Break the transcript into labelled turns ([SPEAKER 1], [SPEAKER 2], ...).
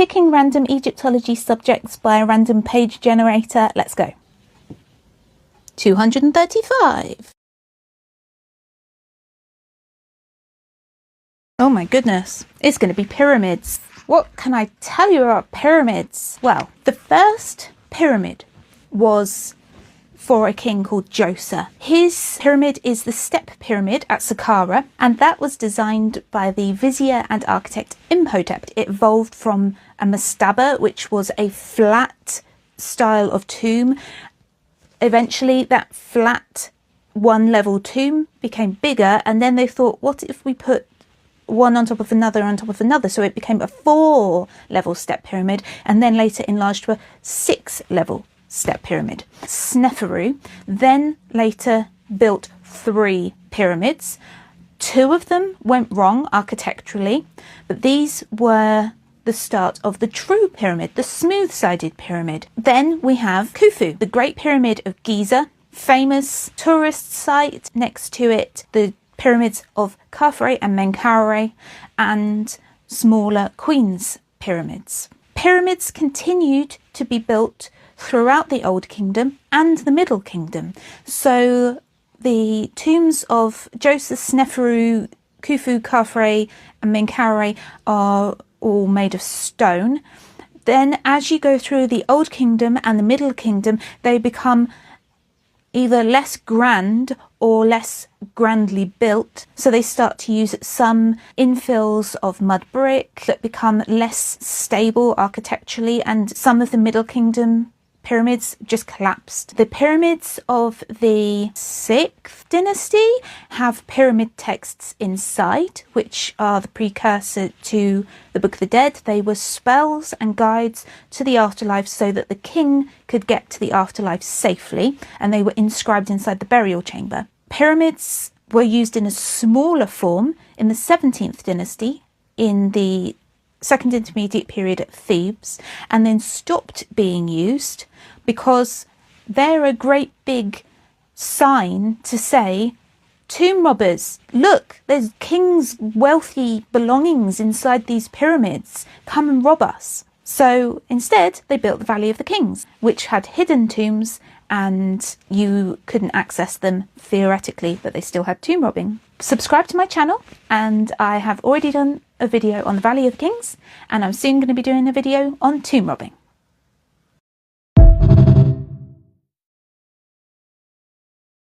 [SPEAKER 1] Picking random Egyptology subjects by a random page generator. Let's go. 235. Oh my goodness, it's going to be pyramids. What can I tell you about pyramids? Well, the first pyramid was for a king called Djoser. His pyramid is the step pyramid at Saqqara, and that was designed by the vizier and architect Imhotep. It evolved from a mastaba, which was a flat style of tomb. Eventually that flat one-level tomb became bigger, and then they thought, what if we put one on top of another on top of another? So it became a 4-level step pyramid, and then later enlarged to a 6-level step pyramid. Sneferu then later built 3 pyramids. 2 of them went wrong architecturally, but these were the start of the true pyramid, the smooth-sided pyramid. Then we have Khufu, the Great Pyramid of Giza, famous tourist site. Next to it, the pyramids of Khafre and Menkaure, and smaller Queen's pyramids. Pyramids continued to be built throughout the Old Kingdom and the Middle Kingdom. So the tombs of Djoser, Sneferu, Khufu, Khafre and Menkaure are all made of stone. Then as you go through the Old Kingdom and the Middle Kingdom, they become either less grand or less grandly built. So they start to use some infills of mud brick that become less stable architecturally, and some of the Middle Kingdom pyramids just collapsed. The pyramids of the 6th dynasty have pyramid texts inside, which are the precursor to the Book of the Dead. They were spells and guides to the afterlife so that the king could get to the afterlife safely, and they were inscribed inside the burial chamber. Pyramids were used in a smaller form in the 17th dynasty, in the Second Intermediate period at Thebes, and then stopped being used because they're a great big sign to say, tomb robbers, look, there's king's wealthy belongings inside these pyramids, come and rob us. So instead they built the Valley of the Kings, which had hidden tombs, and you couldn't access them theoretically, but they still had tomb robbing. Subscribe to my channel, and I have already done a video on the Valley of Kings, and I'm soon going to be doing a video on tomb robbing.